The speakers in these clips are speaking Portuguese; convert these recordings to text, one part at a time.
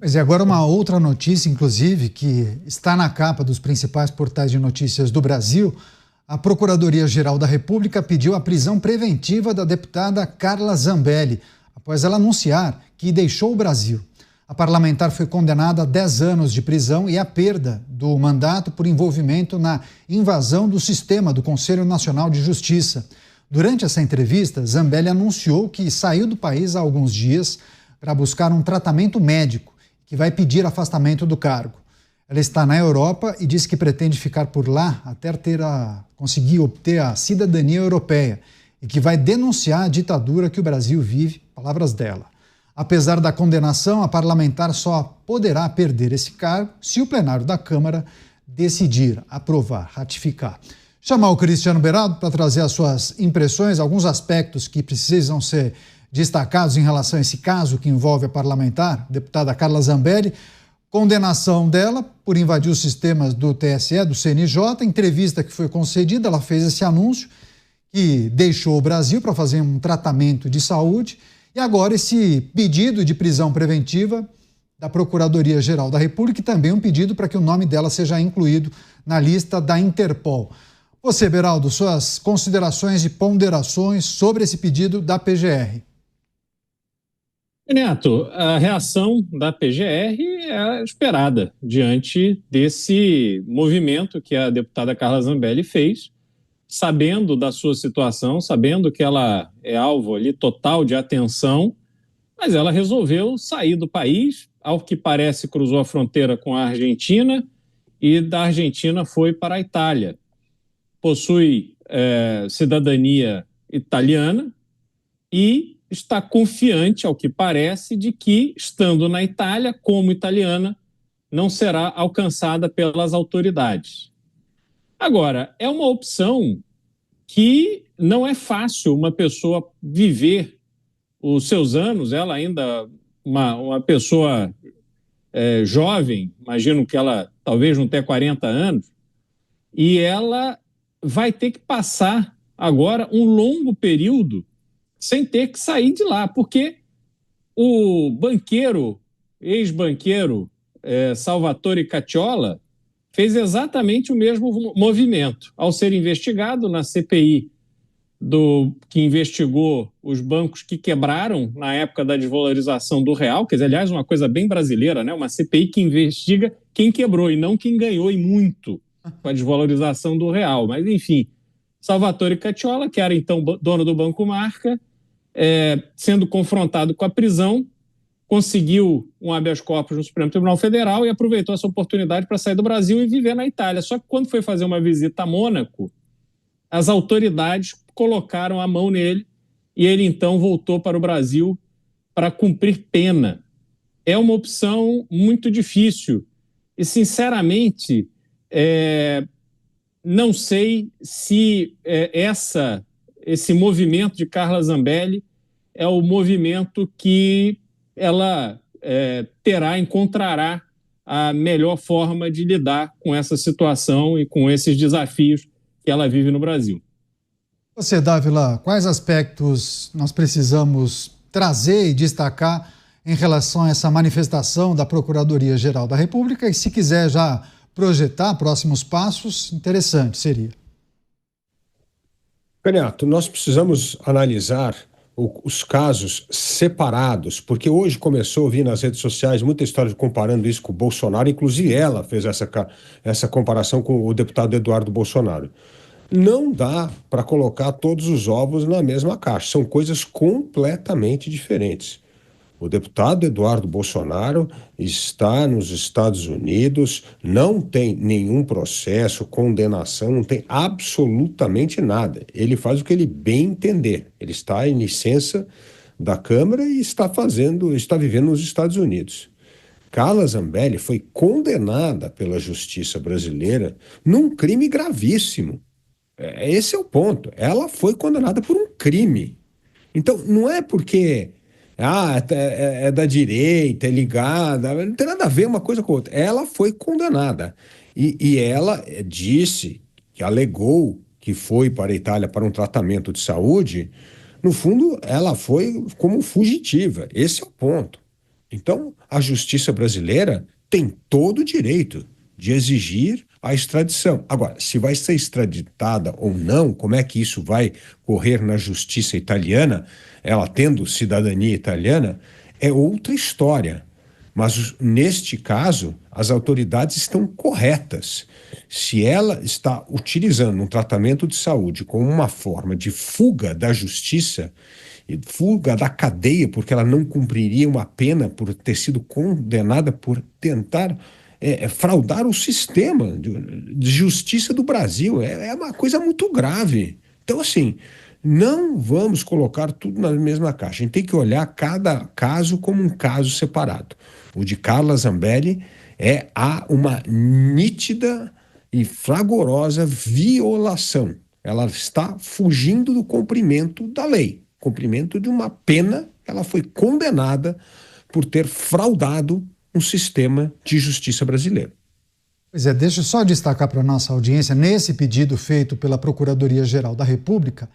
Pois é, agora uma outra notícia, inclusive, que está na capa dos principais portais de notícias do Brasil. A Procuradoria-Geral da República pediu a prisão preventiva da deputada Carla Zambelli, após ela anunciar que deixou o Brasil. A parlamentar foi condenada a 10 anos de prisão e a perda do mandato por envolvimento na invasão do sistema do Conselho Nacional de Justiça. Durante essa entrevista, Zambelli anunciou que saiu do país há alguns dias para buscar um tratamento médico, que vai pedir afastamento do cargo. Ela está na Europa e diz que pretende ficar por lá até conseguir obter a cidadania europeia e que vai denunciar a ditadura que o Brasil vive, palavras dela. Apesar da condenação, a parlamentar só poderá perder esse cargo se o plenário da Câmara decidir aprovar, ratificar. Chamar o Cristiano Beraldo para trazer as suas impressões, alguns aspectos que precisam ser destacados em relação a esse caso que envolve a parlamentar, a deputada Carla Zambelli, condenação dela por invadir os sistemas do TSE, do CNJ, entrevista que foi concedida, ela fez esse anúncio que deixou o Brasil para fazer um tratamento de saúde e agora esse pedido de prisão preventiva da Procuradoria-Geral da República e também um pedido para que o nome dela seja incluído na lista da Interpol. Você, Beraldo, suas considerações e ponderações sobre esse pedido da PGR. Neto, a reação da PGR é esperada diante desse movimento que a deputada Carla Zambelli fez, sabendo da sua situação, sabendo que ela é alvo ali total de atenção, mas ela resolveu sair do país, ao que parece cruzou a fronteira com a Argentina e da Argentina foi para a Itália. Possui cidadania italiana e está confiante, ao que parece, de que, estando na Itália, como italiana, não será alcançada pelas autoridades. Agora, é uma opção que não é fácil uma pessoa viver os seus anos, ela ainda uma pessoa jovem, imagino que ela talvez não tenha 40 anos, e ela vai ter que passar agora um longo período sem ter que sair de lá, porque o banqueiro, ex-banqueiro Salvatore Cacciola, fez exatamente o mesmo movimento. Ao ser investigado na CPI que investigou os bancos que quebraram na época da desvalorização do real, quer dizer, aliás, uma coisa bem brasileira, né? Uma CPI que investiga quem quebrou e não quem ganhou e muito com a desvalorização do real. Mas, enfim, Salvatore Cacciola, que era então dono do Banco Marca, sendo confrontado com a prisão, conseguiu um habeas corpus no Supremo Tribunal Federal e aproveitou essa oportunidade para sair do Brasil e viver na Itália. Só que quando foi fazer uma visita a Mônaco, as autoridades colocaram a mão nele e ele então voltou para o Brasil para cumprir pena. É uma opção muito difícil e, sinceramente, não sei se esse movimento de Carla Zambelli é o movimento que ela encontrará a melhor forma de lidar com essa situação e com esses desafios que ela vive no Brasil. Você, Dávila, quais aspectos nós precisamos trazer e destacar em relação a essa manifestação da Procuradoria-Geral da República? E se quiser já projetar próximos passos, interessante seria. Renato, nós precisamos analisar os casos separados, porque hoje começou a ouvir nas redes sociais muita história comparando isso com o Bolsonaro, inclusive ela fez essa comparação com o deputado Eduardo Bolsonaro. Não dá para colocar todos os ovos na mesma caixa, são coisas completamente diferentes. O deputado Eduardo Bolsonaro está nos Estados Unidos, não tem nenhum processo, condenação, não tem absolutamente nada. Ele faz o que ele bem entender. Ele está em licença da Câmara e está vivendo nos Estados Unidos. Carla Zambelli foi condenada pela justiça brasileira num crime gravíssimo. Esse é o ponto. Ela foi condenada por um crime. Então, não é porque é da direita, é ligada, não tem nada a ver uma coisa com a outra. Ela foi condenada. E ela disse, que alegou que foi para a Itália para um tratamento de saúde. No fundo, ela foi como fugitiva. Esse é o ponto. Então, a justiça brasileira tem todo o direito de exigir a extradição. Agora, se vai ser extraditada ou não, como é que isso vai correr na justiça italiana, ela tendo cidadania italiana, é outra história. Mas, neste caso, as autoridades estão corretas. Se ela está utilizando um tratamento de saúde como uma forma de fuga da justiça, fuga da cadeia, porque ela não cumpriria uma pena por ter sido condenada por tentar fraudar o sistema de justiça do Brasil. É uma coisa muito grave. Então, assim, não vamos colocar tudo na mesma caixa. A gente tem que olhar cada caso como um caso separado. O de Carla Zambelli há uma nítida e fragorosa violação. Ela está fugindo do cumprimento da lei, cumprimento de uma pena. Ela foi condenada por ter fraudado um sistema de justiça brasileiro. Pois é, deixa eu só destacar para a nossa audiência, nesse pedido feito pela Procuradoria-Geral da República,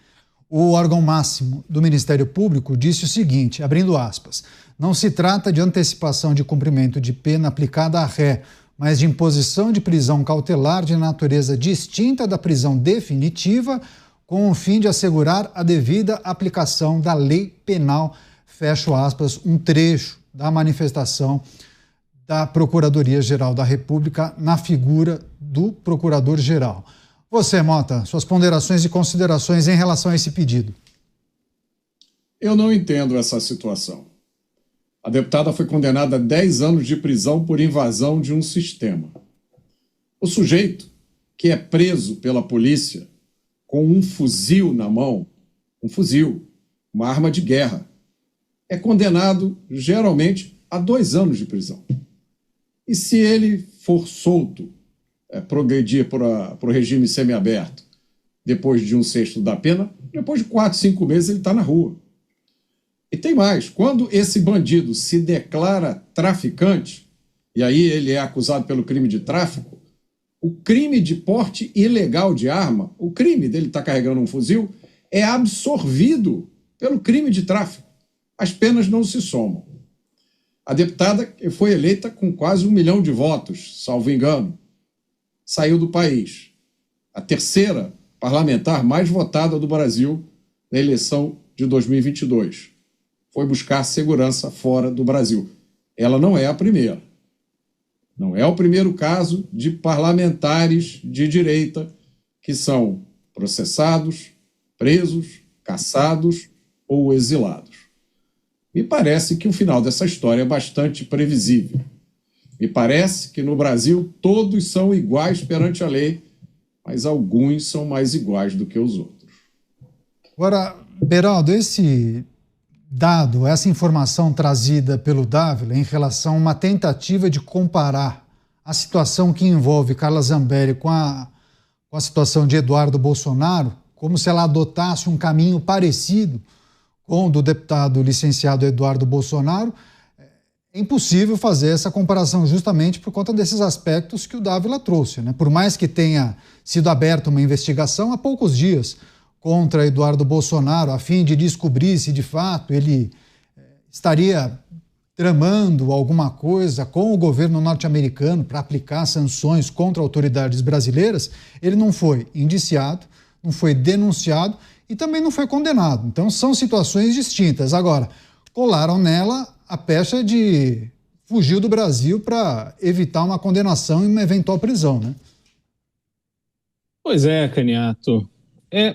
o órgão máximo do Ministério Público disse o seguinte, abrindo aspas, não se trata de antecipação de cumprimento de pena aplicada à ré, mas de imposição de prisão cautelar de natureza distinta da prisão definitiva, com o fim de assegurar a devida aplicação da lei penal, fecho aspas, um trecho da manifestação da Procuradoria-Geral da República na figura do Procurador-Geral. Você, Mota, suas ponderações e considerações em relação a esse pedido. Eu não entendo essa situação. A deputada foi condenada a 10 anos de prisão por invasão de um sistema. O sujeito que é preso pela polícia com um fuzil na mão, um fuzil, uma arma de guerra, é condenado geralmente a 2 anos de prisão. E se ele for solto, progredir para o regime semiaberto, depois de 1/6 da pena, depois de 4, 5 meses ele está na rua. E tem mais, quando esse bandido se declara traficante, e aí ele é acusado pelo crime de tráfico, o crime de porte ilegal de arma, o crime dele estar carregando um fuzil, é absorvido pelo crime de tráfico. As penas não se somam. A deputada foi eleita com quase 1 milhão de votos, salvo engano. Saiu do país. A terceira parlamentar mais votada do Brasil na eleição de 2022. Foi buscar segurança fora do Brasil. Ela não é a primeira. Não é o primeiro caso de parlamentares de direita que são processados, presos, caçados ou exilados. Me parece que o final dessa história é bastante previsível. Me parece que no Brasil todos são iguais perante a lei, mas alguns são mais iguais do que os outros. Agora, Beraldo, esse dado, essa informação trazida pelo Dávila em relação a uma tentativa de comparar a situação que envolve Carla Zambelli com a situação de Eduardo Bolsonaro, como se ela adotasse um caminho parecido com o do deputado licenciado Eduardo Bolsonaro, é impossível fazer essa comparação justamente por conta desses aspectos que o Dávila trouxe, né? Por mais que tenha sido aberta uma investigação há poucos dias contra Eduardo Bolsonaro, a fim de descobrir se de fato ele estaria tramando alguma coisa com o governo norte-americano para aplicar sanções contra autoridades brasileiras, ele não foi indiciado, não foi denunciado e também não foi condenado. Então são situações distintas. Agora, colaram nela a pecha de fugir do Brasil para evitar uma condenação e uma eventual prisão, né? Pois é, Caniato.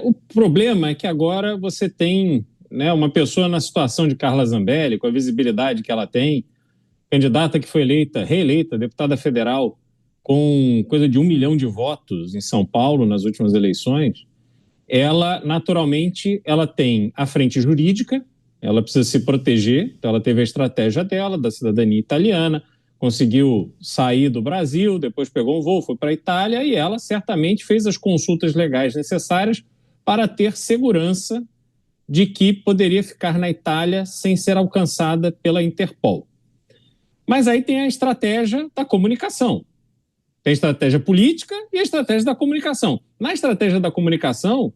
O problema é que agora você tem, né, uma pessoa na situação de Carla Zambelli, com a visibilidade que ela tem, candidata que foi reeleita, deputada federal, com coisa de 1 milhão de votos em São Paulo nas últimas eleições. Ela, naturalmente, ela tem a frente jurídica, ela precisa se proteger, então ela teve a estratégia dela, da cidadania italiana, conseguiu sair do Brasil, depois pegou um voo, foi para a Itália e ela certamente fez as consultas legais necessárias para ter segurança de que poderia ficar na Itália sem ser alcançada pela Interpol. Mas aí tem a estratégia da comunicação. Tem a estratégia política e a estratégia da comunicação. Na estratégia da comunicação,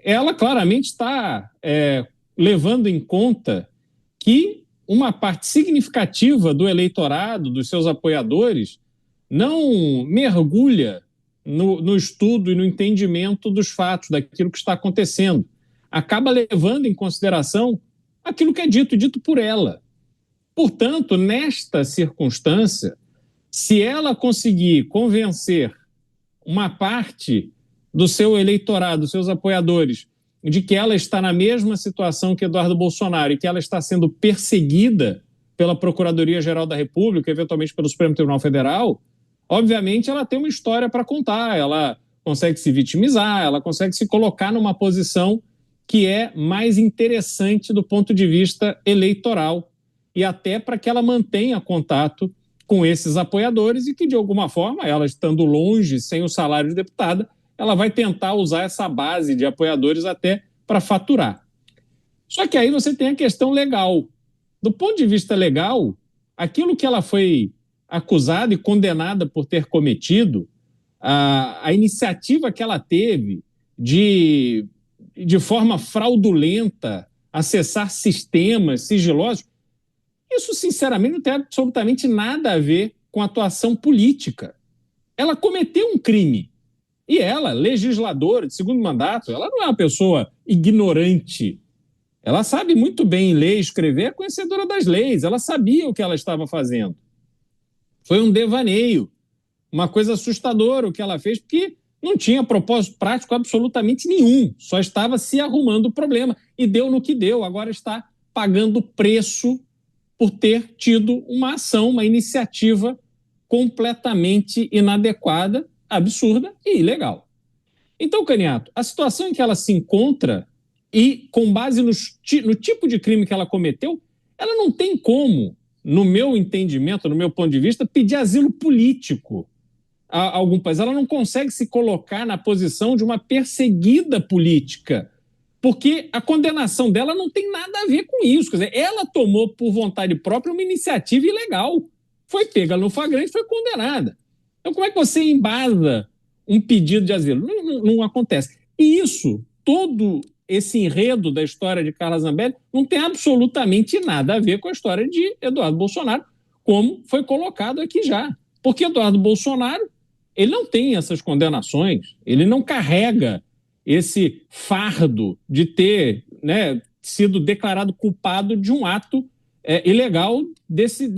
ela claramente está levando em conta que uma parte significativa do eleitorado, dos seus apoiadores, não mergulha no estudo e no entendimento dos fatos, daquilo que está acontecendo. Acaba levando em consideração aquilo que é dito por ela. Portanto, nesta circunstância, se ela conseguir convencer uma parte do seu eleitorado, dos seus apoiadores, de que ela está na mesma situação que Eduardo Bolsonaro e que ela está sendo perseguida pela Procuradoria-Geral da República, eventualmente pelo Supremo Tribunal Federal, obviamente ela tem uma história para contar, ela consegue se vitimizar, ela consegue se colocar numa posição que é mais interessante do ponto de vista eleitoral e até para que ela mantenha contato com esses apoiadores e que, de alguma forma, ela estando longe, sem o salário de deputada, ela vai tentar usar essa base de apoiadores até para faturar. Só que aí você tem a questão legal. Do ponto de vista legal, aquilo que ela foi acusada e condenada por ter cometido, a iniciativa que ela teve de forma fraudulenta, acessar sistemas sigilosos, isso, sinceramente, não tem absolutamente nada a ver com atuação política. Ela cometeu um crime. E ela, legisladora de segundo mandato, ela não é uma pessoa ignorante. Ela sabe muito bem ler e escrever, é conhecedora das leis. Ela sabia o que ela estava fazendo. Foi um devaneio, uma coisa assustadora o que ela fez, porque não tinha propósito prático absolutamente nenhum. Só estava se arrumando o problema. E deu no que deu. Agora está pagando preço por ter tido uma ação, uma iniciativa completamente inadequada, absurda e ilegal. Então, Caniato, a situação em que ela se encontra e com base no tipo de crime que ela cometeu, ela não tem como, no meu entendimento, no meu ponto de vista, pedir asilo político a algum país. Ela não consegue se colocar na posição de uma perseguida política, porque a condenação dela não tem nada a ver com isso. Quer dizer, ela tomou por vontade própria uma iniciativa ilegal. Foi pega no flagrante, foi condenada. Então, como é que você embasa um pedido de asilo? Não acontece. E isso, todo esse enredo da história de Carla Zambelli não tem absolutamente nada a ver com a história de Eduardo Bolsonaro, como foi colocado aqui já. Porque Eduardo Bolsonaro, ele não tem essas condenações, ele não carrega esse fardo de ter, né, sido declarado culpado de um ato ilegal desse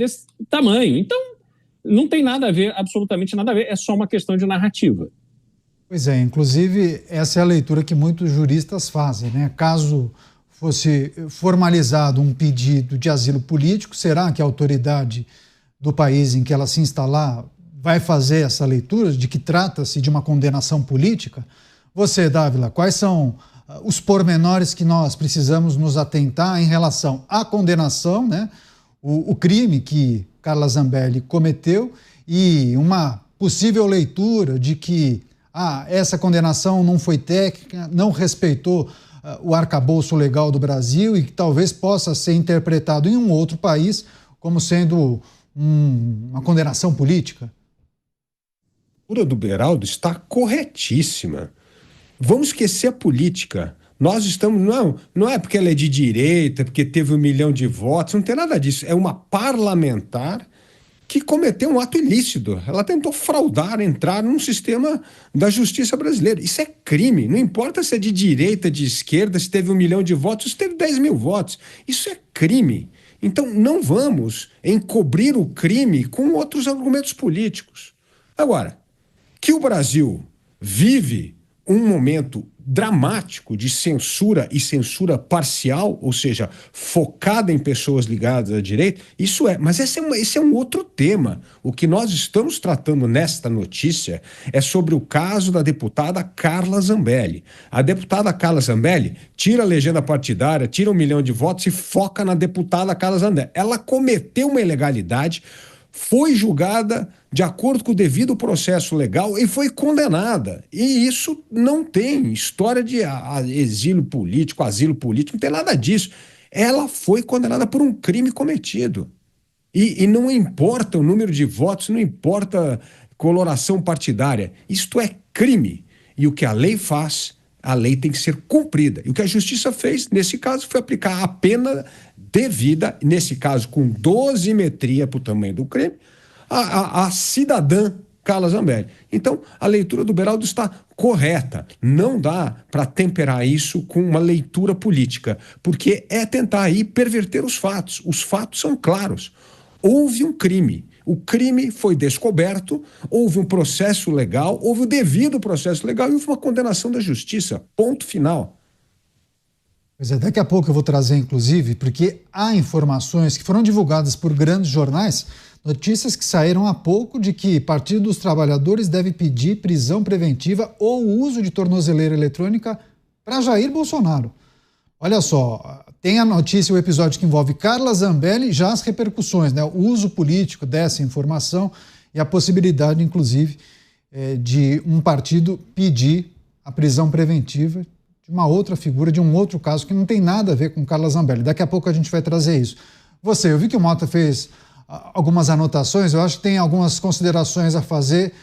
tamanho. Então, não tem nada a ver, absolutamente nada a ver, é só uma questão de narrativa. Pois é, inclusive essa é a leitura que muitos juristas fazem, né? Caso fosse formalizado um pedido de asilo político, será que a autoridade do país em que ela se instalar vai fazer essa leitura de que trata-se de uma condenação política? Você, Dávila, quais são os pormenores que nós precisamos nos atentar em relação à condenação, né? O crime que Carla Zambelli cometeu e uma possível leitura de que essa condenação não foi técnica, não respeitou o arcabouço legal do Brasil e que talvez possa ser interpretado em um outro país como sendo uma condenação política? A leitura do Beraldo está corretíssima. Vamos esquecer a política. Nós estamos... Não é porque ela é de direita, porque teve 1 milhão de votos, não tem nada disso. É uma parlamentar que cometeu um ato ilícito. Ela tentou fraudar, entrar num sistema da justiça brasileira. Isso é crime. Não importa se é de direita, de esquerda, se teve 1 milhão de votos, se teve 10 mil votos. Isso é crime. Então não vamos encobrir o crime com outros argumentos políticos. Agora, que o Brasil vive um momento dramático de censura e censura parcial, ou seja, focada em pessoas ligadas à direita, isso é, mas esse é um outro tema. O que nós estamos tratando nesta notícia é sobre o caso da deputada Carla Zambelli. A deputada Carla Zambelli tira a legenda partidária, tira 1 milhão de votos e foca na deputada Carla Zambelli. Ela cometeu uma ilegalidade, foi julgada de acordo com o devido processo legal e foi condenada. E isso não tem história de asilo político, não tem nada disso. Ela foi condenada por um crime cometido. E não importa o número de votos, não importa coloração partidária. Isto é crime. E o que a lei faz, A lei tem que ser cumprida. E o que a justiça fez, nesse caso, foi aplicar a pena devida, nesse caso com dosimetria para o tamanho do crime, a cidadã Carla Zambelli. Então, a leitura do Beraldo está correta. Não dá para temperar isso com uma leitura política, porque é tentar aí perverter os fatos. Os fatos são claros. Houve um crime. O crime foi descoberto, houve um processo legal, houve o devido processo legal e houve uma condenação da justiça. Ponto final. Pois é, daqui a pouco eu vou trazer, inclusive, porque há informações que foram divulgadas por grandes jornais, notícias que saíram há pouco de que Partido dos Trabalhadores deve pedir prisão preventiva ou uso de tornozeleira eletrônica para Jair Bolsonaro. Olha só, tem a notícia, o episódio que envolve Carla Zambelli, já as repercussões, né? O uso político dessa informação e a possibilidade, inclusive, de um partido pedir a prisão preventiva de uma outra figura, de um outro caso que não tem nada a ver com Carla Zambelli. Daqui a pouco a gente vai trazer isso. Eu vi que o Mota fez algumas anotações, eu acho que tem algumas considerações a fazer,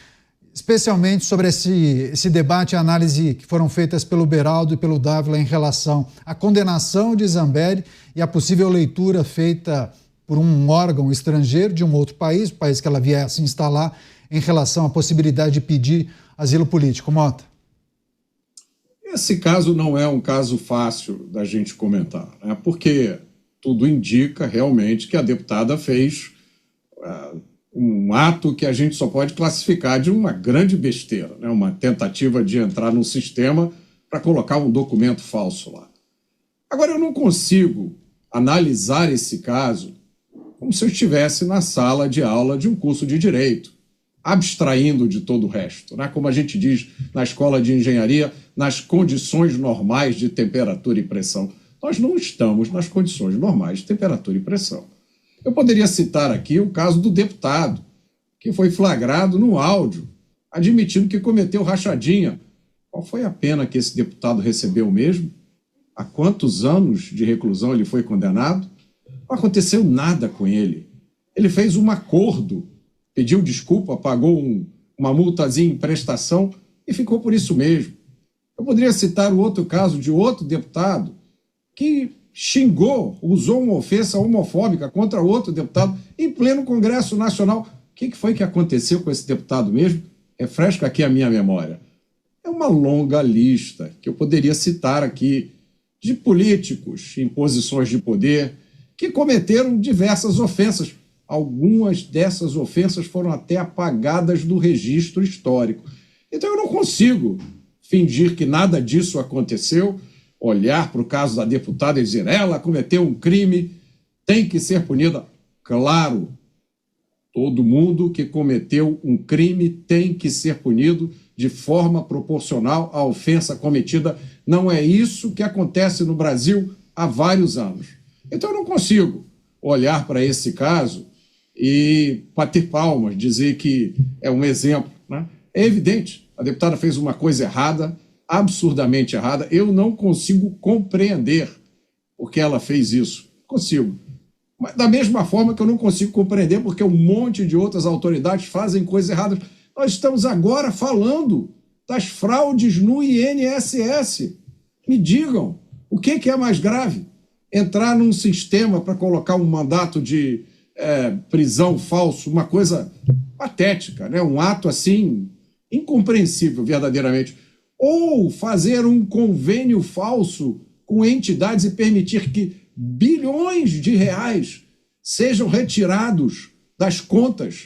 especialmente sobre esse debate e análise que foram feitas pelo Beraldo e pelo Dávila em relação à condenação de Zambelli e a possível leitura feita por um órgão estrangeiro de um outro país, o país que ela vier a se instalar, em relação à possibilidade de pedir asilo político. Mota. Esse caso não é um caso fácil da gente comentar, né? Porque tudo indica realmente que a deputada fez um ato que a gente só pode classificar de uma grande besteira, né? Uma tentativa de entrar num sistema para colocar um documento falso lá. Agora, eu não consigo analisar esse caso como se eu estivesse na sala de aula de um curso de direito, abstraindo de todo o resto, né? Como a gente diz na escola de engenharia, nas condições normais de temperatura e pressão. Nós não estamos nas condições normais de temperatura e pressão. Eu poderia citar aqui o caso do deputado, que foi flagrado no áudio, admitindo que cometeu rachadinha. Qual foi a pena que esse deputado recebeu mesmo? Há quantos anos de reclusão ele foi condenado? Não aconteceu nada com ele. Ele fez um acordo, pediu desculpa, pagou uma multazinha em prestação e ficou por isso mesmo. Eu poderia citar o outro caso de outro deputado que xingou, usou uma ofensa homofóbica contra outro deputado em pleno Congresso Nacional. O que foi que aconteceu com esse deputado mesmo? Refresca aqui a minha memória. É uma longa lista que eu poderia citar aqui de políticos em posições de poder que cometeram diversas ofensas. Algumas dessas ofensas foram até apagadas do registro histórico. Então eu não consigo fingir que nada disso aconteceu, olhar para o caso da deputada e dizer ela cometeu um crime, tem que ser punida. Claro, todo mundo que cometeu um crime tem que ser punido de forma proporcional à ofensa cometida. Não é isso que acontece no Brasil há vários anos. Então eu não consigo olhar para esse caso e bater palmas, dizer que é um exemplo, né? É evidente, a deputada fez uma coisa errada, absurdamente errada. Eu não consigo compreender por que ela fez isso. Consigo. Mas da mesma forma que eu não consigo compreender porque um monte de outras autoridades fazem coisas erradas. Nós estamos agora falando das fraudes no INSS. Me digam, o que é mais grave? Entrar num sistema para colocar um mandato de prisão falso, uma coisa patética, né? Um ato assim incompreensível verdadeiramente. Ou fazer um convênio falso com entidades e permitir que bilhões de reais sejam retirados das contas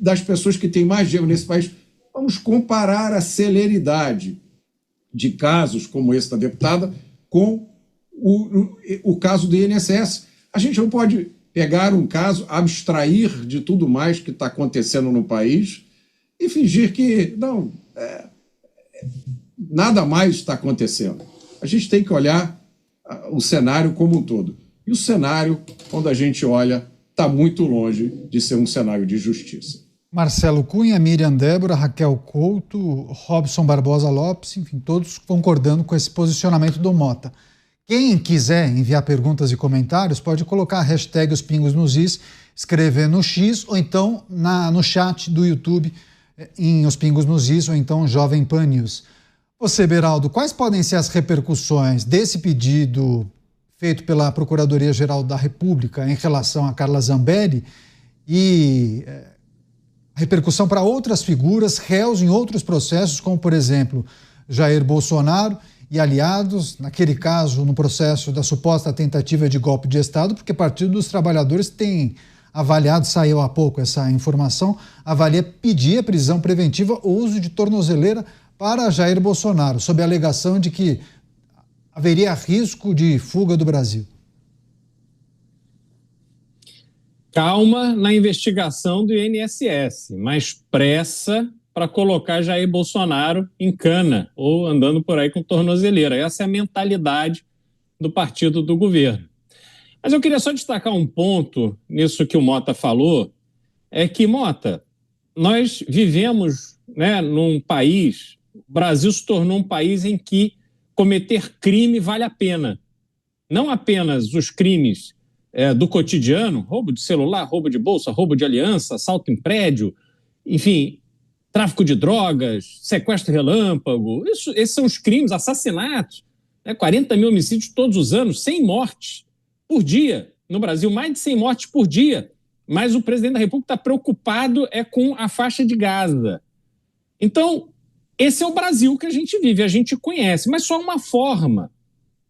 das pessoas que têm mais dinheiro nesse país. Vamos comparar a celeridade de casos como esse da deputada com o caso do INSS. A gente não pode pegar um caso, abstrair de tudo mais que está acontecendo no país e fingir que não, nada mais está acontecendo. A gente tem que olhar o cenário como um todo. E o cenário, quando a gente olha, está muito longe de ser um cenário de justiça. Marcelo Cunha, Miriam Débora, Raquel Couto, Robson Barbosa Lopes, enfim, todos concordando com esse posicionamento do Mota. Quem quiser enviar perguntas e comentários pode colocar a hashtag Os Pingos nos Is, escrever no X ou então no chat do YouTube em Os Pingos nos Is ou então Jovem Pan News. Você, Beraldo, quais podem ser as repercussões desse pedido feito pela Procuradoria-Geral da República em relação a Carla Zambelli e repercussão para outras figuras, réus em outros processos, como, por exemplo, Jair Bolsonaro e aliados, naquele caso, no processo da suposta tentativa de golpe de Estado, porque o Partido dos Trabalhadores tem avaliado, saiu há pouco essa informação, avalia pedir a prisão preventiva ou uso de tornozeleira para Jair Bolsonaro, sob a alegação de que haveria risco de fuga do Brasil. Calma na investigação do INSS, mas pressa para colocar Jair Bolsonaro em cana ou andando por aí com tornozeleira. Essa é a mentalidade do partido do governo. Mas eu queria só destacar um ponto nisso que o Mota falou, é que, Mota, nós vivemos, né, num país, o Brasil se tornou um país em que cometer crime vale a pena. Não apenas os crimes do cotidiano, roubo de celular, roubo de bolsa, roubo de aliança, assalto em prédio, enfim, tráfico de drogas, sequestro relâmpago, esses são os crimes, assassinatos, né, 40 mil homicídios todos os anos, 100 mortes por dia no Brasil, mais de 100 mortes por dia, mas o presidente da República está preocupado com a faixa de Gaza. Então, esse é o Brasil que a gente vive, a gente conhece, mas só uma forma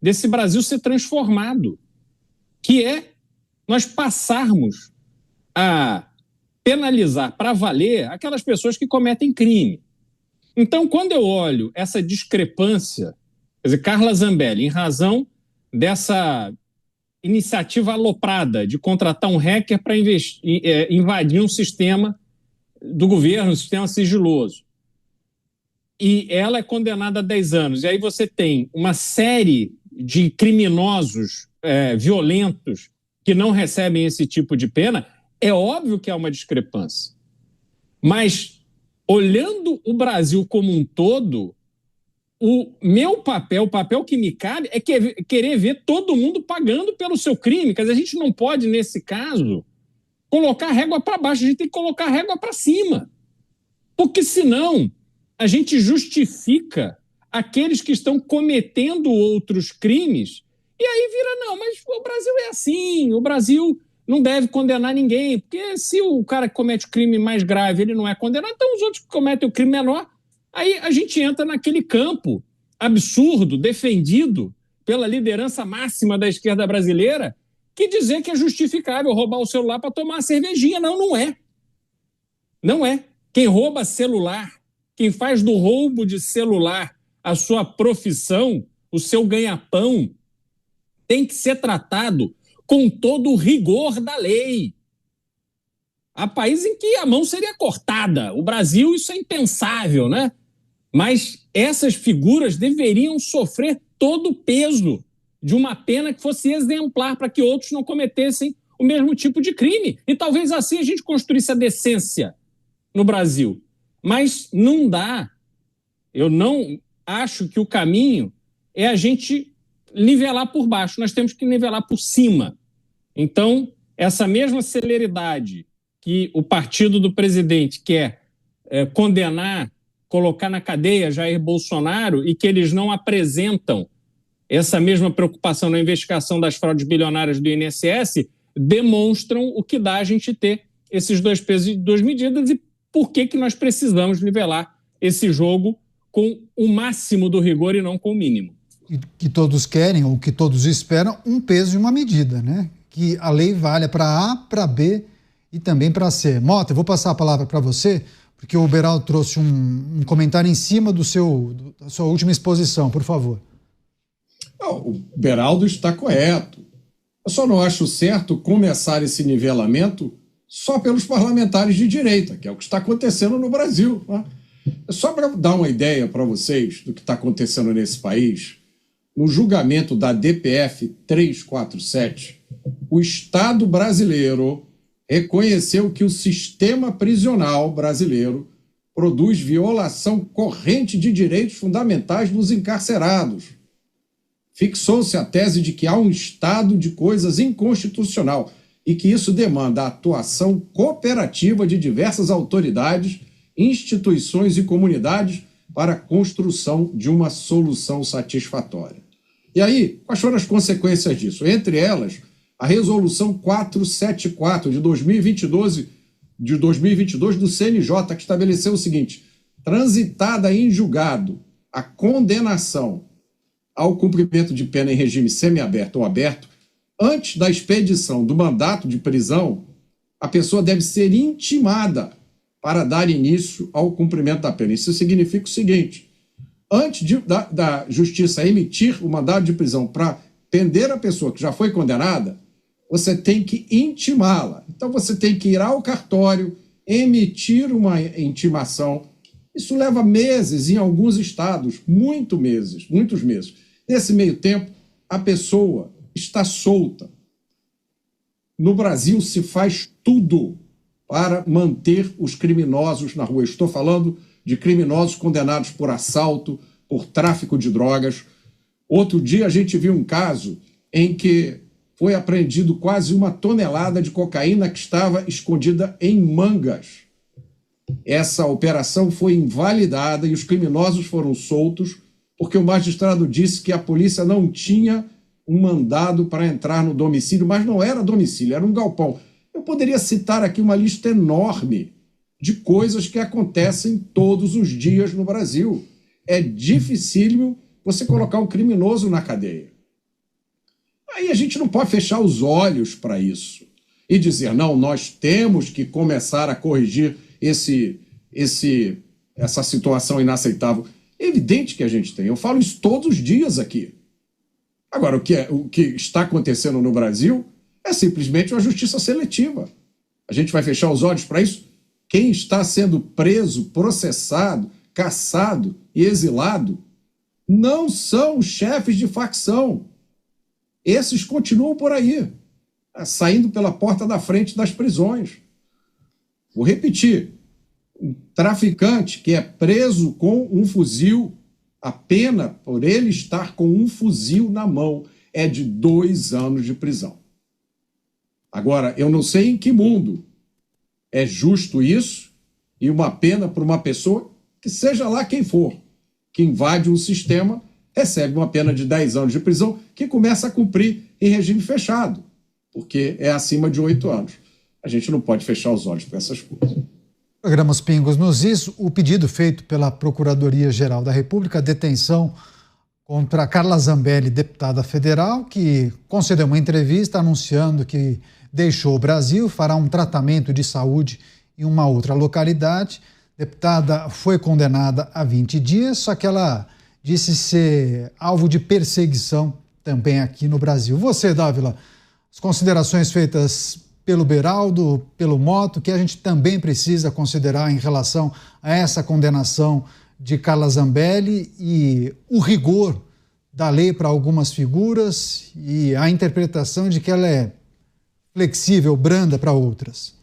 desse Brasil ser transformado, que é nós passarmos a penalizar para valer aquelas pessoas que cometem crime. Então, quando eu olho essa discrepância, quer dizer, Carla Zambelli, em razão dessa iniciativa aloprada de contratar um hacker para invadir um sistema do governo, um sistema sigiloso, e ela é condenada a 10 anos, e aí você tem uma série de criminosos violentos que não recebem esse tipo de pena, é óbvio que há uma discrepância. Mas, olhando o Brasil como um todo, o meu papel, o papel que me cabe, é querer ver todo mundo pagando pelo seu crime. Quer dizer, a gente não pode, nesse caso, colocar a régua para baixo, a gente tem que colocar a régua para cima. Porque, senão, a gente justifica aqueles que estão cometendo outros crimes e aí vira, não, mas o Brasil é assim, o Brasil não deve condenar ninguém, porque se o cara que comete o crime mais grave ele não é condenado, então os outros que cometem o crime menor, aí a gente entra naquele campo absurdo, defendido pela liderança máxima da esquerda brasileira, que dizer que é justificável roubar o celular para tomar uma cervejinha. Não, não é. Não é. Quem rouba celular, quem faz do roubo de celular a sua profissão, o seu ganha-pão, tem que ser tratado com todo o rigor da lei. Há países em que a mão seria cortada. O Brasil, isso é impensável, né? Mas essas figuras deveriam sofrer todo o peso de uma pena que fosse exemplar para que outros não cometessem o mesmo tipo de crime. E talvez assim a gente construísse a decência no Brasil. Mas não dá. Eu não acho que o caminho é a gente nivelar por baixo. Nós temos que nivelar por cima. Então, essa mesma celeridade que o partido do presidente quer condenar, colocar na cadeia Jair Bolsonaro, e que eles não apresentam essa mesma preocupação na investigação das fraudes bilionárias do INSS, demonstram o que dá a gente ter esses dois pesos e duas medidas e por que nós precisamos nivelar esse jogo com o máximo do rigor e não com o mínimo. E que todos querem, ou que todos esperam, um peso e uma medida, né? Que a lei valha para A, para B e também para C. Mota, eu vou passar a palavra para você, porque o Beraldo trouxe um comentário em cima da sua última exposição, por favor. Não, o Beraldo está correto. Eu só não acho certo começar esse nivelamento só pelos parlamentares de direita, que é o que está acontecendo no Brasil. Né? Só para dar uma ideia para vocês do que está acontecendo nesse país, no julgamento da DPF 347, o Estado brasileiro reconheceu que o sistema prisional brasileiro produz violação corrente de direitos fundamentais dos encarcerados. Fixou-se a tese de que há um estado de coisas inconstitucional e que isso demanda a atuação cooperativa de diversas autoridades, instituições e comunidades para a construção de uma solução satisfatória. E aí, quais foram as consequências disso? Entre elas, a Resolução 474 de 2022 do CNJ, que estabeleceu o seguinte: transitada em julgado a condenação ao cumprimento de pena em regime semiaberto ou aberto, antes da expedição do mandato de prisão, a pessoa deve ser intimada para dar início ao cumprimento da pena. Isso significa o seguinte: antes da justiça emitir o mandado de prisão para prender a pessoa que já foi condenada, você tem que intimá-la. Então você tem que ir ao cartório, emitir uma intimação. Isso leva meses, em alguns estados, muitos meses. Nesse meio tempo, a pessoa está solta. No Brasil se faz tudo para manter os criminosos na rua. Eu estou falando de criminosos condenados por assalto, por tráfico de drogas. Outro dia a gente viu um caso em que foi apreendido quase 1 tonelada de cocaína que estava escondida em mangas. Essa operação foi invalidada e os criminosos foram soltos porque o magistrado disse que a polícia não tinha um mandado para entrar no domicílio, mas não era domicílio, era um galpão. Eu poderia citar aqui uma lista enorme de coisas que acontecem todos os dias no Brasil. É dificílimo você colocar um criminoso na cadeia. Aí a gente não pode fechar os olhos para isso e dizer, não, nós temos que começar a corrigir essa situação inaceitável. É evidente que a gente tem. Eu falo isso todos os dias aqui. Agora, o que está acontecendo no Brasil é simplesmente uma justiça seletiva. A gente vai fechar os olhos para isso? Quem está sendo preso, processado, caçado e exilado não são os chefes de facção. Esses continuam por aí, saindo pela porta da frente das prisões. Vou repetir, um traficante que é preso com um fuzil, a pena por ele estar com um fuzil na mão é de 2 anos de prisão. Agora, eu não sei em que mundo é justo isso e uma pena para uma pessoa que seja lá quem for, que invade um sistema, recebe uma pena de 10 anos de prisão que começa a cumprir em regime fechado, porque é acima de 8 anos. A gente não pode fechar os olhos para essas coisas. Programa Os Pingos nos Is, o pedido feito pela Procuradoria-Geral da República, a detenção contra Carla Zambelli, deputada federal, que concedeu uma entrevista anunciando que deixou o Brasil, fará um tratamento de saúde em uma outra localidade. A deputada foi condenada a 20 dias, só que ela disse ser alvo de perseguição também aqui no Brasil. Você, Dávila, as considerações feitas pelo Beraldo, pelo Motto, que a gente também precisa considerar em relação a essa condenação de Carla Zambelli e o rigor da lei para algumas figuras e a interpretação de que ela é flexível, branda para outras.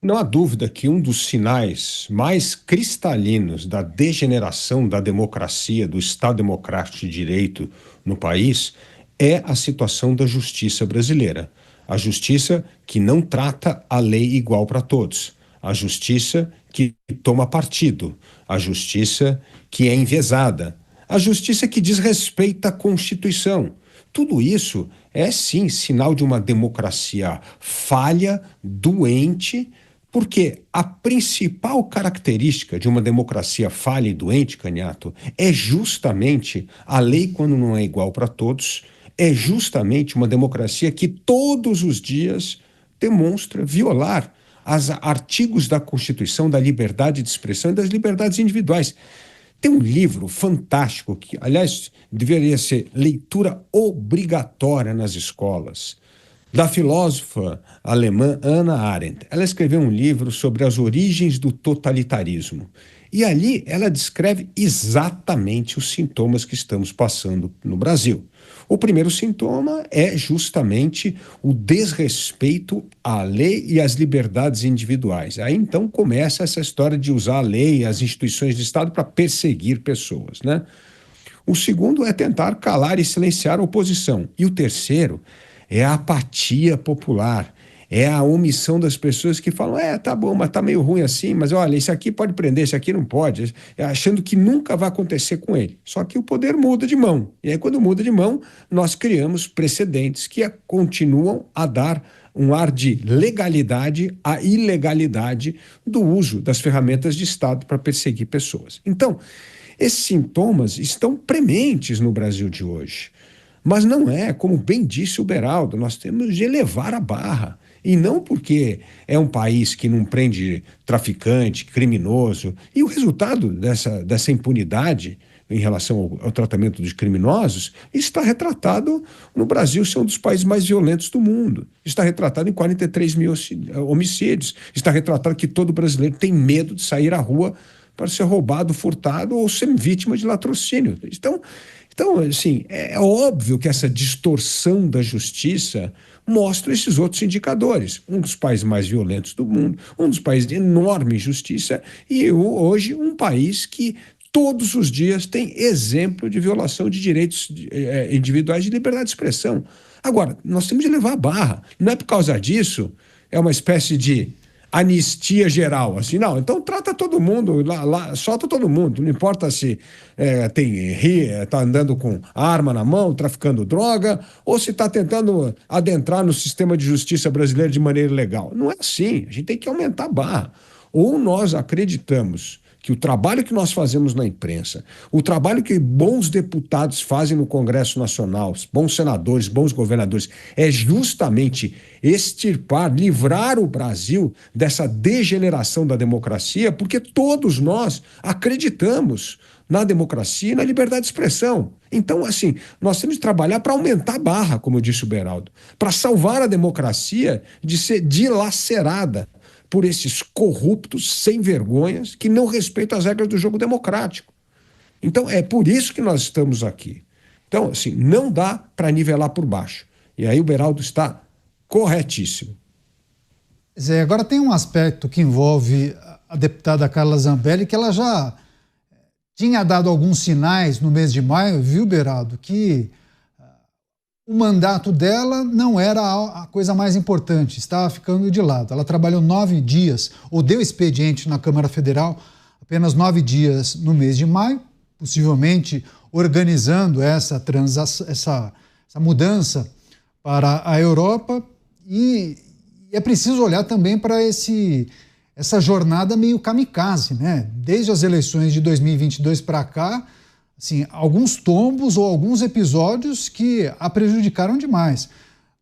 Não há dúvida que um dos sinais mais cristalinos da degeneração da democracia, do Estado Democrático de Direito no país, é a situação da justiça brasileira. A justiça que não trata a lei igual para todos. A justiça que toma partido. A justiça que é enviesada. A justiça que desrespeita a Constituição. Tudo isso é, sim, sinal de uma democracia falha, doente, porque a principal característica de uma democracia falha e doente, Canhato, é justamente a lei quando não é igual para todos, é justamente uma democracia que todos os dias demonstra violar os artigos da Constituição, da liberdade de expressão e das liberdades individuais. Tem um livro fantástico que, aliás, deveria ser leitura obrigatória nas escolas, da filósofa alemã Hannah Arendt. Ela escreveu um livro sobre as origens do totalitarismo. E ali ela descreve exatamente os sintomas que estamos passando no Brasil. O primeiro sintoma é justamente o desrespeito à lei e às liberdades individuais. Aí então começa essa história de usar a lei e as instituições de Estado para perseguir pessoas, né? O segundo é tentar calar e silenciar a oposição. E o terceiro é a apatia popular, É a omissão das pessoas que falam, tá bom, mas tá meio ruim assim, mas olha, esse aqui pode prender, esse aqui não pode, achando que nunca vai acontecer com ele. Só que o poder muda de mão. E aí, quando muda de mão, nós criamos precedentes que continuam a dar um ar de legalidade à ilegalidade do uso das ferramentas de Estado para perseguir pessoas. Então, esses sintomas estão prementes no Brasil de hoje. Mas não é, como bem disse o Beraldo, nós temos de elevar a barra. E não porque é um país que não prende traficante, criminoso. E o resultado dessa impunidade em relação ao tratamento dos criminosos está retratado no Brasil ser um dos países mais violentos do mundo. Está retratado em 43 mil homicídios. Está retratado que todo brasileiro tem medo de sair à rua para ser roubado, furtado ou ser vítima de latrocínio. Então, assim, é óbvio que essa distorção da justiça mostra esses outros indicadores. Um dos países mais violentos do mundo, um dos países de enorme injustiça e hoje um país que todos os dias tem exemplo de violação de direitos individuais de liberdade de expressão. Agora, nós temos de levar a barra. Não é por causa disso, é uma espécie de anistia geral, assim, não, então trata todo mundo, solta todo mundo, não importa se está andando com arma na mão, traficando droga, ou se está tentando adentrar no sistema de justiça brasileiro de maneira ilegal. Não é assim, a gente tem que aumentar a barra. Ou nós acreditamos que o trabalho que nós fazemos na imprensa, o trabalho que bons deputados fazem no Congresso Nacional, bons senadores, bons governadores, é justamente extirpar, livrar o Brasil dessa degeneração da democracia, porque todos nós acreditamos na democracia e na liberdade de expressão. Então, assim, nós temos de trabalhar para aumentar a barra, como disse o Beraldo, para salvar a democracia de ser dilacerada por esses corruptos sem vergonhas que não respeitam as regras do jogo democrático. Então, é por isso que nós estamos aqui. Então, assim, não dá para nivelar por baixo. E aí o Beraldo está corretíssimo. Zé, agora tem um aspecto que envolve a deputada Carla Zambelli, que ela já tinha dado alguns sinais no mês de maio, viu, Beraldo, que o mandato dela não era a coisa mais importante, estava ficando de lado. Ela trabalhou 9 dias, ou deu expediente na Câmara Federal, apenas 9 dias no mês de maio, possivelmente organizando essa mudança para a Europa. E é preciso olhar também para essa jornada meio kamikaze, né? Desde as eleições de 2022 para cá, assim, alguns tombos ou alguns episódios que a prejudicaram demais.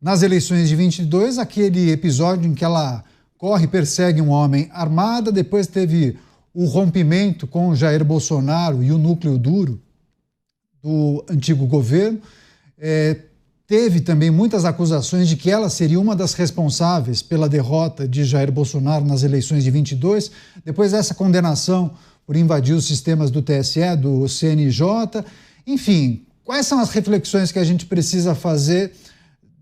Nas eleições de 22, aquele episódio em que ela corre e persegue um homem armado, depois teve o rompimento com o Jair Bolsonaro e o núcleo duro do antigo governo. Teve também muitas acusações de que ela seria uma das responsáveis pela derrota de Jair Bolsonaro nas eleições de 22. Depois dessa condenação por invadir os sistemas do TSE, do CNJ. Enfim, quais são as reflexões que a gente precisa fazer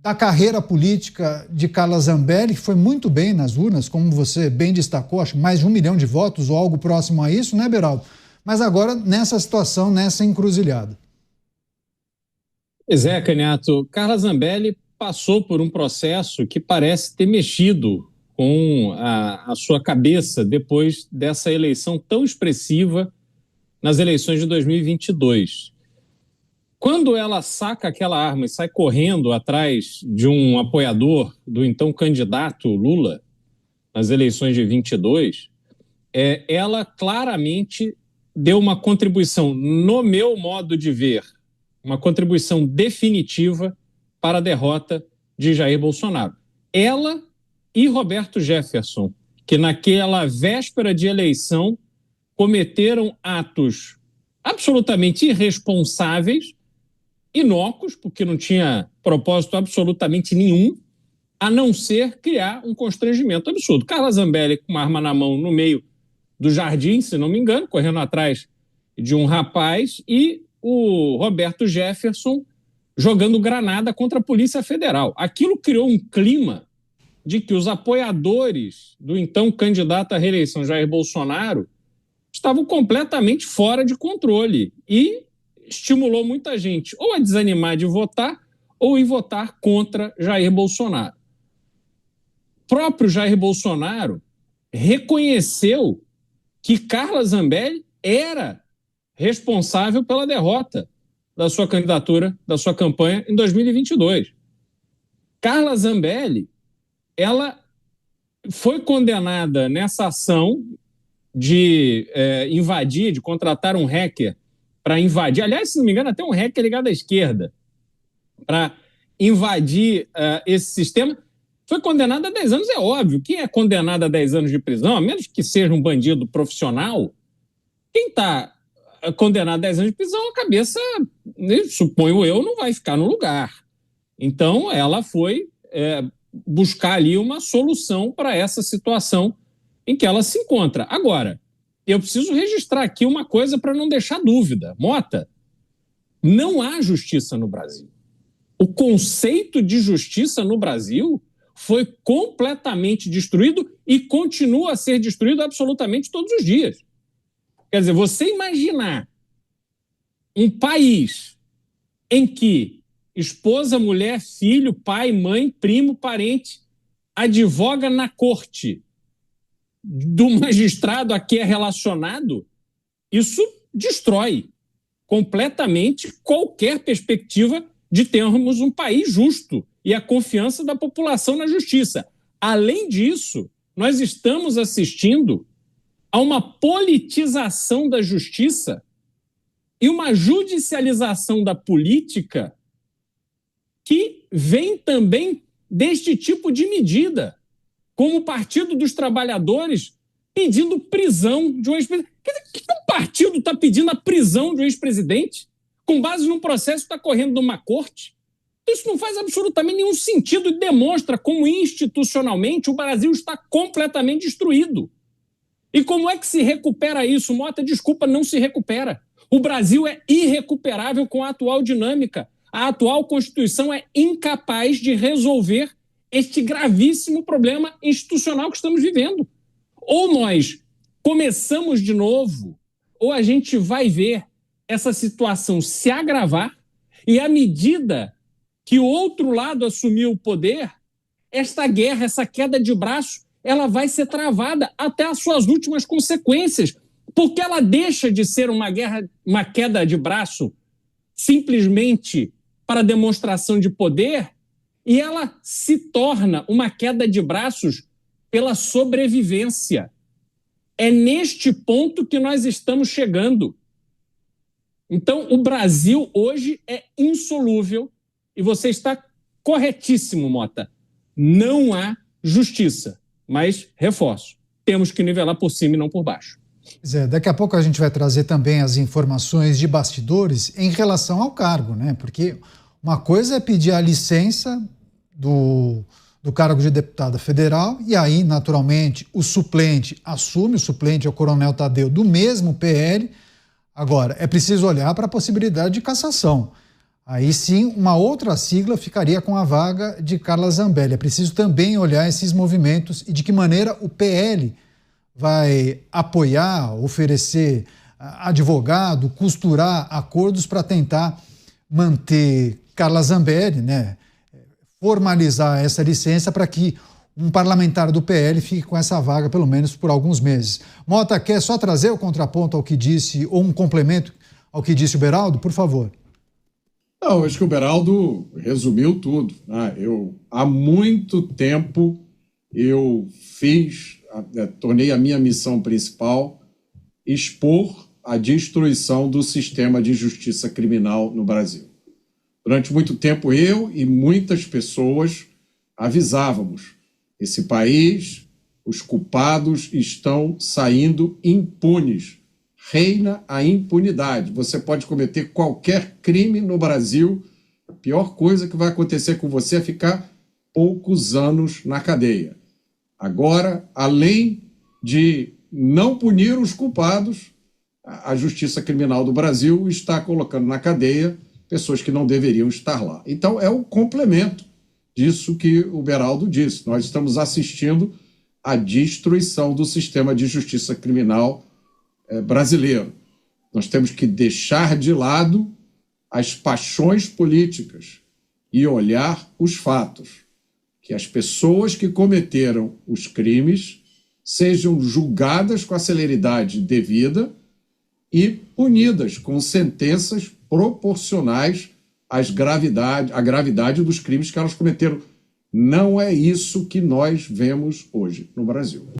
da carreira política de Carla Zambelli, que foi muito bem nas urnas, como você bem destacou, acho que mais de 1 milhão de votos ou algo próximo a isso, né, Beraldo? Mas agora nessa situação, nessa encruzilhada. Pois é, Canhato, Carla Zambelli passou por um processo que parece ter mexido com a sua cabeça depois dessa eleição tão expressiva nas eleições de 2022. Quando ela saca aquela arma e sai correndo atrás de um apoiador do então candidato Lula nas eleições de 22, ela claramente deu uma contribuição, no meu modo de ver, uma contribuição definitiva para a derrota de Jair Bolsonaro. Ela e Roberto Jefferson, que naquela véspera de eleição cometeram atos absolutamente irresponsáveis, inócuos, porque não tinha propósito absolutamente nenhum, a não ser criar um constrangimento absurdo. Carla Zambelli com uma arma na mão no meio do jardim, se não me engano, correndo atrás de um rapaz, e o Roberto Jefferson jogando granada contra a Polícia Federal. Aquilo criou um clima de que os apoiadores do então candidato à reeleição Jair Bolsonaro estavam completamente fora de controle e estimulou muita gente ou a desanimar de votar ou ir votar contra Jair Bolsonaro. próprio Jair Bolsonaro reconheceu que Carla Zambelli era responsável pela derrota da sua candidatura, da sua campanha em 2022. Carla Zambelli, ela foi condenada nessa ação de invadir, de contratar um hacker para invadir, aliás, se não me engano, até um hacker ligado à esquerda, para invadir esse sistema, foi condenada a 10 anos. É óbvio, quem é condenado a 10 anos de prisão, a menos que seja um bandido profissional, quem está condenado a 10 anos de prisão, a cabeça, suponho eu, não vai ficar no lugar. Então, ela foi buscar ali uma solução para essa situação em que ela se encontra. Agora, eu preciso registrar aqui uma coisa para não deixar dúvida. Mota, não há justiça no Brasil. O conceito de justiça no Brasil foi completamente destruído e continua a ser destruído absolutamente todos os dias. Quer dizer, você imaginar um país em que esposa, mulher, filho, pai, mãe, primo, parente advoga na corte do magistrado a que é relacionado, isso destrói completamente qualquer perspectiva de termos um país justo e a confiança da população na justiça. Além disso, nós estamos assistindo a uma politização da justiça e uma judicialização da política que vem também deste tipo de medida, como o Partido dos Trabalhadores pedindo prisão de um ex-presidente. Que o partido está pedindo a prisão de um ex-presidente com base num processo que está correndo numa corte? Isso não faz absolutamente nenhum sentido e demonstra como institucionalmente o Brasil está completamente destruído. E como é que se recupera isso? Mota, desculpa, não se recupera. O Brasil é irrecuperável com a atual dinâmica. A atual Constituição é incapaz de resolver este gravíssimo problema institucional que estamos vivendo. Ou nós começamos de novo, ou a gente vai ver essa situação se agravar e, à medida que o outro lado assumiu o poder, esta guerra, essa queda de braço, ela vai ser travada até as suas últimas consequências, porque ela deixa de ser uma guerra, uma queda de braço simplesmente para demonstração de poder, e ela se torna uma queda de braços pela sobrevivência. É neste ponto que nós estamos chegando. Então, o Brasil hoje é insolúvel, e você está corretíssimo, Mota. Não há justiça, mas, reforço, temos que nivelar por cima e não por baixo. Zé, daqui a pouco a gente vai trazer também as informações de bastidores em relação ao cargo, né? Porque uma coisa é pedir a licença do cargo de deputada federal e aí, naturalmente, o suplente assume, o suplente é o Coronel Tadeu do mesmo PL. Agora, é preciso olhar para a possibilidade de cassação. Aí sim, uma outra sigla ficaria com a vaga de Carla Zambelli. É preciso também olhar esses movimentos e de que maneira o PL vai apoiar, oferecer advogado, costurar acordos para tentar manter Carla Zambelli, né, formalizar essa licença para que um parlamentar do PL fique com essa vaga pelo menos por alguns meses. Mota, quer só trazer o contraponto ao que disse, ou um complemento ao que disse o Beraldo, por favor? Não, acho que o Beraldo resumiu tudo. Há muito tempo eu tornei a minha missão principal expor a destruição do sistema de justiça criminal no Brasil. Durante muito tempo eu e muitas pessoas avisávamos: esse país, os culpados estão saindo impunes. Reina a impunidade. Você pode cometer qualquer crime no Brasil, a pior coisa que vai acontecer com você é ficar poucos anos na cadeia. Agora, além de não punir os culpados, a justiça criminal do Brasil está colocando na cadeia pessoas que não deveriam estar lá. Então, é o complemento disso que o Beraldo disse. Nós estamos assistindo à destruição do sistema de justiça criminal brasileiro. Nós temos que deixar de lado as paixões políticas e olhar os fatos. que as pessoas que cometeram os crimes sejam julgadas com a celeridade devida e punidas com sentenças proporcionais à gravidade dos crimes que elas cometeram. Não é isso que nós vemos hoje no Brasil.